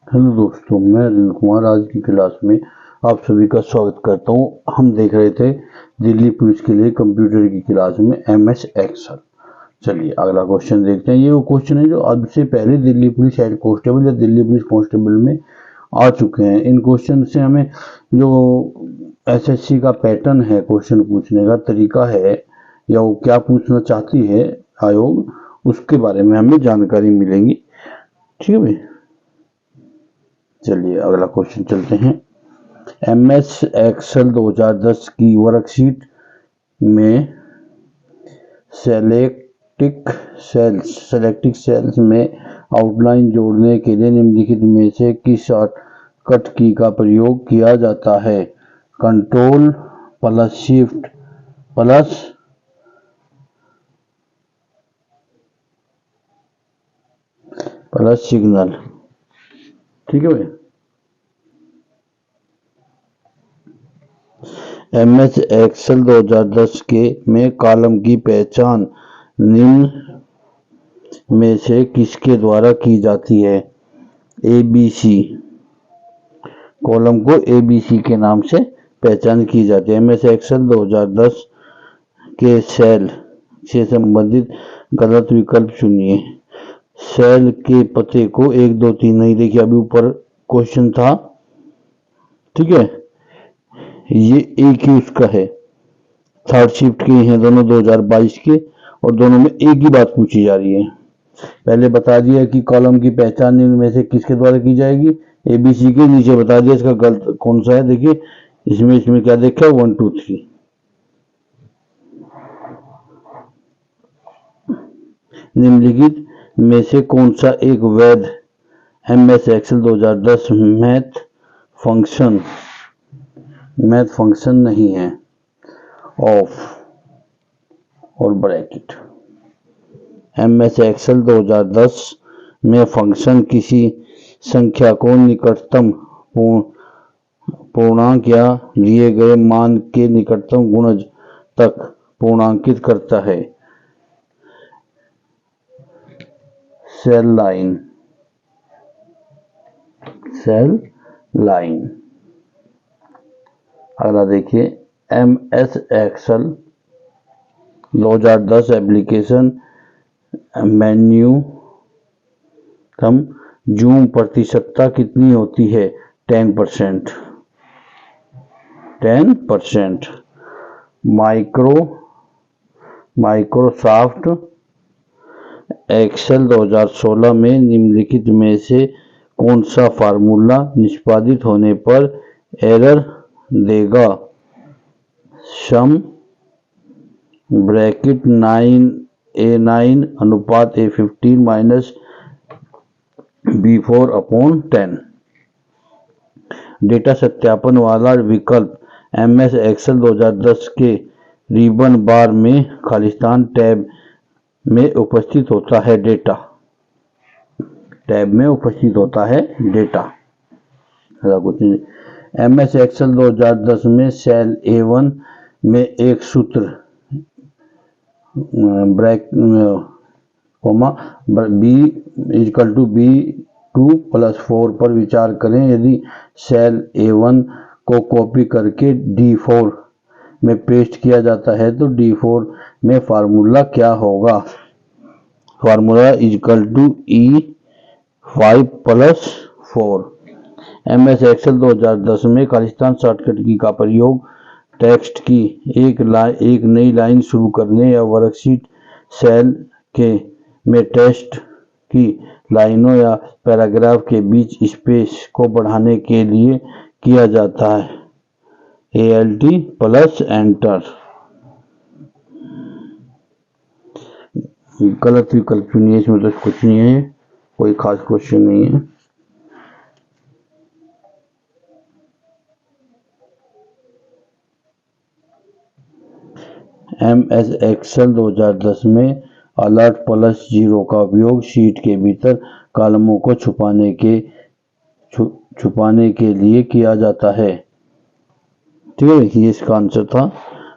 Hello दोस्तों, मैं अनिल कुमार आज की क्लास में आप सभी का स्वागत करता हूं। हम देख रहे थे दिल्ली पुलिस के लिए कंप्यूटर की क्लास में एमएस एक्सेल। चलिए अगला क्वेश्चन देखते हैं। ये वो क्वेश्चन है जो अब से पहले दिल्ली पुलिस हेड कांस्टेबल या दिल्ली पुलिस कांस्टेबल में आ चुके हैं। इन क्वेश्चन से हमें जो एसएससी का पैटर्न है, क्वेश्चन पूछने का तरीका है या वो क्या पूछना चाहती है आयोग, उसके बारे में हमें जानकारी मिलेगी। ठीक है भाई, चलिए अगला क्वेश्चन चलते हैं। एमएस एक्सेल 2010 की वर्कशीट में सेलेक्टिक सेल्स में आउटलाइन जोड़ने के लिए निम्नलिखित में से किस शॉर्टकट की का प्रयोग किया जाता है? Control plus shift plus signal. ठीक है भाई। एमएस एक्सेल 2010 के में कॉलम की पहचान निम्न में से किसके द्वारा की जाती है? ABC। कॉलम को ABC के नाम से पहचान की जाती है। एमएस एक्सेल 2010 के सेल से संबंधित गलत विकल्प चुनिए। सेल के पते को 1 2 3 नहीं, देखिए अभी ऊपर क्वेश्चन था, ठीक है, ये एक ही उसका है। थर्ड शिफ्ट के हैं दोनों 2022 के, और दोनों में एक ही बात पूछी जा रही है। पहले बता दिया कि कॉलम की पहचान इनमें से किसके द्वारा की जाएगी, ABC के। नीचे बता दिया इसका गलत कौन सा है। देखिए इसमें क्या देखा है, 1 2 3। निम्नलिखित में से कौन सा एक वैध एमएस एक्सेल 2010 मैथ फंक्शन नहीं है? ऑफ और ब्रैकेट। एमएस एक्सेल 2010 में फंक्शन किसी संख्या को निकटतम पूर्णांक या लिए गए मान के निकटतम गुणज तक पूर्णांकित करता है। Cell line. अगला देखिए, एमएस एक्सेल 2010 एप्लीकेशन मेन्यू कम जूम प्रतिशतता कितनी होती है? 10%। माइक्रोसॉफ्ट एक्सेल 2016 में निम्नलिखित में से कौन सा फार्मूला निष्पादित होने पर एरर देगा? सम ब्रैकेट 9A9 अनुपात A15 माइनस B4/10। डेटा सत्यापन वाला विकल्प एमएस एक्सेल 2010 के रिबन बार में खालिस्तान टैब में उपस्थित होता है। डेटा कुछ नहीं। एमएस एक्सेल 2010 में सेल A1 में एक सूत्र B=B2+4 पर विचार करें। यदि सेल A1 को कॉपी करके D4 में पेस्ट किया जाता है तो D4 में फार्मूला क्या होगा? Formula E5+4। एमएस एक्सेल 2010 में खालिस्तान शॉर्टकट की का प्रयोग टेक्स्ट की एक नई लाइन शुरू करने या वर्कशीट सेल के में टेक्स्ट की लाइनों या पैराग्राफ के बीच स्पेस को बढ़ाने के लिए किया जाता है। ALT+Enter। गलत विकल्प चुनिए, इसमें तो कुछ नहीं है, कोई खास क्वेश्चन नहीं है। एमएस एक्सेल 2010 में Alt+0 का उपयोग शीट के भीतर कॉलमों को छुपाने के लिए किया जाता है। ठीक है, ये इसका आंसर था।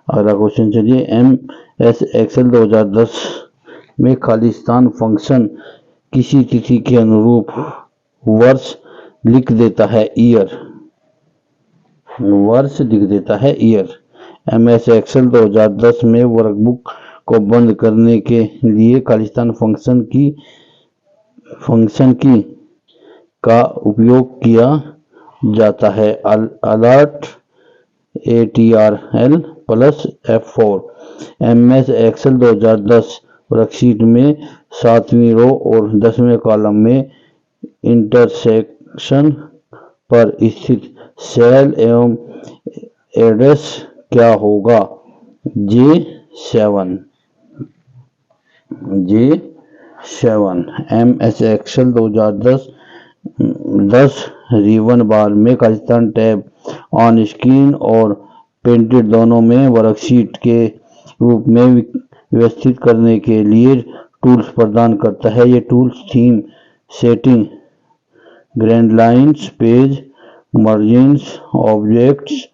अगला क्वेश्चन चलिए। एमएस एक्सेल 2010 में खालिस्तान फंक्शन किसी तिथि के अनुरूप वर्ष लिख देता है ईयर, वर्ष लिख देता है ईयर। MS एक्सेल 2010 में वर्कबुक को बंद करने के लिए खालिस्तान फंक्शन की का उपयोग किया जाता है। Alert ATRL plus F4। MS Excel 2010 worksheet में 7वीं रो और 10वें कॉलम में इंटरसेक्शन पर स्थित सेल एवं एड्रेस क्या होगा? J7। MS एक्सेल 2010 रिबन बार में खालिस्तान टैब ऑन स्क्रीन और प्रिंटेड दोनों में वर्कशीट के रूप में व्यवस्थित करने के लिए टूल्स प्रदान करता है। ये tools theme setting, grand lines, page margins, objects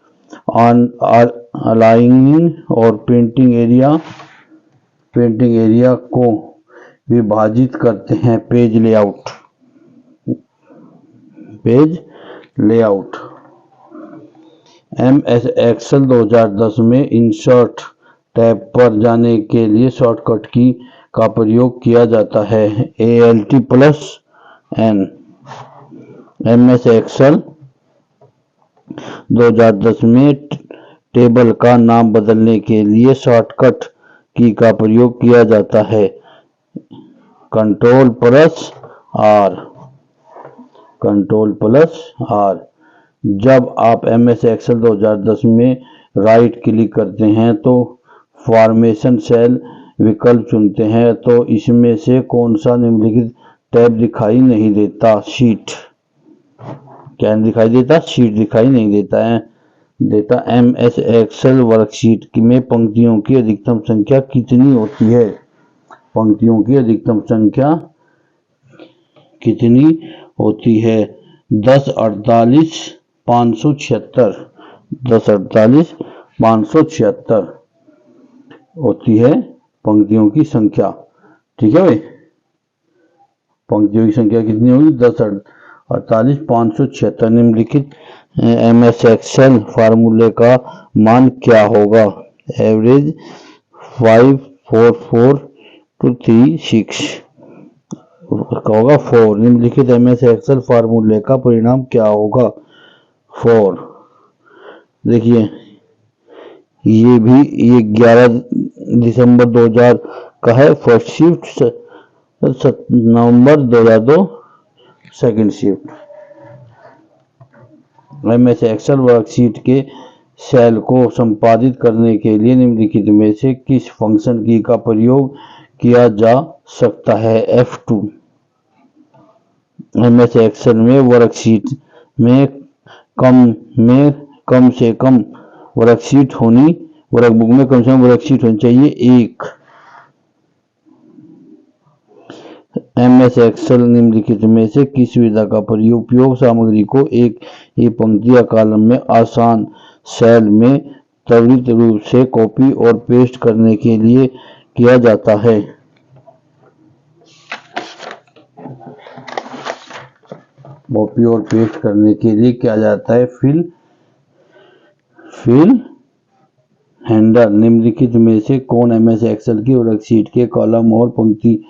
aligning और प्रिंटिंग एरिया को विभाजित करते हैं। Page layout. MS एक्सेल 2010 में इंसर्ट टैब पर जाने के लिए शॉर्टकट की का प्रयोग किया जाता है। ALT+N। MS एक्सेल 2010 में टेबल का नाम बदलने के लिए शॉर्टकट की का प्रयोग किया जाता है। Ctrl+R। जब आप MS एक्सेल 2010 में राइट क्लिक करते हैं तो फॉर्मेशन सेल विकल्प चुनते हैं तो इसमें से कौन सा निम्नलिखित टैब दिखाई नहीं देता? शीट। क्या दिखाई देता? शीट दिखाई नहीं देता है। MS एक्सेल वर्कशीट में पंक्तियों की अधिकतम संख्या कितनी होती है? पंक्तियों की अधिकतम संख्या कितनी होती है? 10, 48, 576। 10, 48, 576 होती है पंक्तियों की संख्या। ठीक है भाई, पंक्तियों की संख्या कितनी होगी? 10, 48, 576। निम्नलिखित MS एक्सेल फार्मूले का मान क्या होगा? एवरेज 54436 का होगा 4। निम्नलिखित MS एक्सेल फार्मूले का परिणाम क्या होगा? 4। देखिए ये 11 दिसंबर 2000 का है फर्स्ट शिफ्ट, नवंबर 2002 second shift. MS Excel worksheet के सेल को संपादित करने के लिए निम्नलिखित में से किस फंक्शन की का प्रयोग किया जा सकता है? F2। MS एक्सेल में वर्कशीट में कम से कम वर्कबुक में कम से कम वर्कशीट होनी चाहिए 1। MS एक्सेल निम्नलिखित में से किस सुविधा का उपयोग सामग्री को एक ही पंक्ति या कॉलम में आसान सेल में त्वरित रूप से कॉपी और पेस्ट करने के लिए किया जाता है? कॉपी और पेस्ट करने के लिए किया जाता है फिल हैंडल। निम्नलिखित में से कौन MS एक्सेल की वर्कशीट के कॉलम और पंक्ति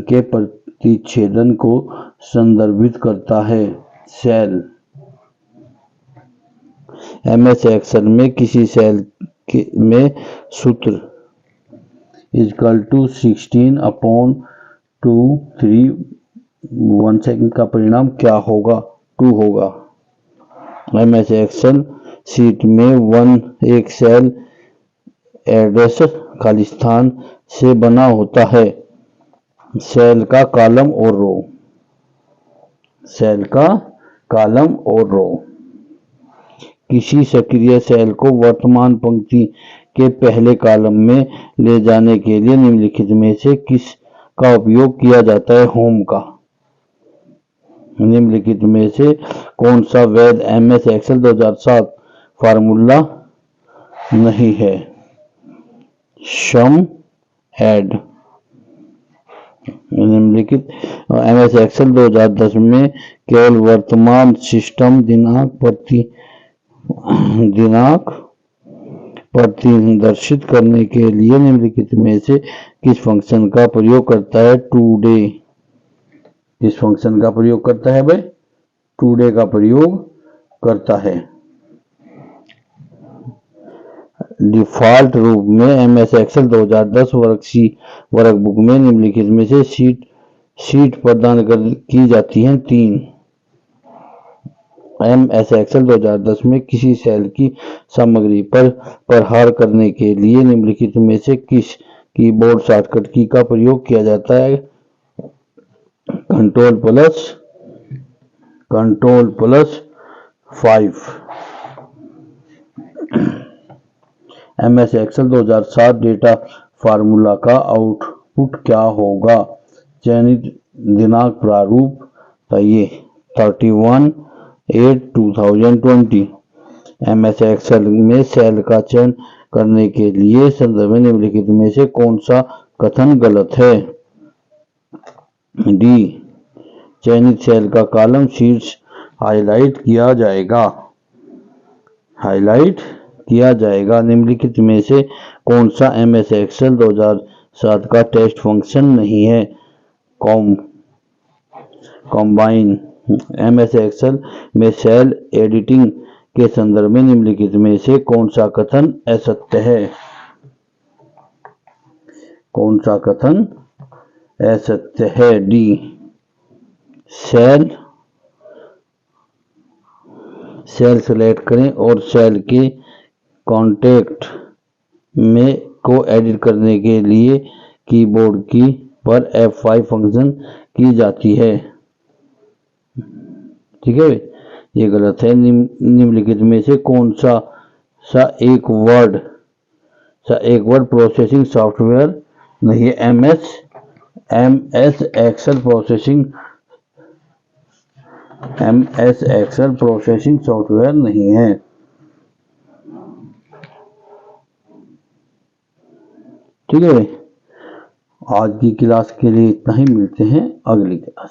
के प्रतिच्छेदन को संदर्भित करता है? सेल। MS एक्सेल में किसी सेल में सूत्र =16/2 सेकंड का परिणाम क्या होगा? 2 होगा। MS एक्सेल शीट में एक सेल एड्रेस खालिस्तान से बना होता है। सेल का कॉलम और रो। किसी सक्रिय सेल को वर्तमान पंक्ति के पहले कॉलम में ले जाने के लिए निम्नलिखित में से किस का उपयोग किया जाता है? होम का। निम्नलिखित में से कौन सा वैध MS एक्सेल 2007 फार्मूला नहीं है? सम ऐड। निम्नलिखित MS एक्सेल 2010 में केवल वर्तमान सिस्टम दिनांक प्रदर्शित करने के लिए निम्नलिखित में से किस फंक्शन का प्रयोग करता है? टुडे। किस फंक्शन का प्रयोग करता है भाई? टुडे का प्रयोग करता है। डिफ़ॉल्ट रूप में MS एक्सेल 2010 वर्कबुक में निम्नलिखित में से शीट प्रदान की जाती हैं 3। MS एक्सेल 2010 में किसी सेल की सामग्री पर प्रहार करने के लिए निम्नलिखित में से किस कीबोर्ड शॉर्टकट की का प्रयोग किया जाता है? Ctrl+5। MS Excel 2007 data formula का आउटपुट क्या होगा? चयनित दिनांक प्रारूप चाहिए 31/8/2020। MS एक्सेल में सेल का चयन करने के लिए संदर्भ में निम्नलिखित में से कौन सा कथन गलत है? डी, चयनित सेल का कॉलम शीर्ष हाईलाइट किया जाएगा। निम्नलिखित में से कौन सा MS एक्सेल 2007 का टेस्ट फंक्शन नहीं है? कॉम्बाइन। MS एक्सेल में सेल एडिटिंग के संदर्भ में निम्नलिखित में से कौन सा कथन असत्य है? कौन सा कथन असत्य है? डी, सेल सेलेक्ट करें और सेल के कॉन्टेक्ट में को एडिट करने के लिए कीबोर्ड की पर F5 फंक्शन की जाती है। ठीक है, ये गलत है। निम्नलिखित में से कौन सा एक वर्ड प्रोसेसिंग सॉफ्टवेयर नहीं है? MS एक्सेल प्रोसेसिंग सॉफ्टवेयर नहीं है। ठीक है भाई, आज की क्लास के लिए इतना ही। मिलते हैं अगली क्लास में।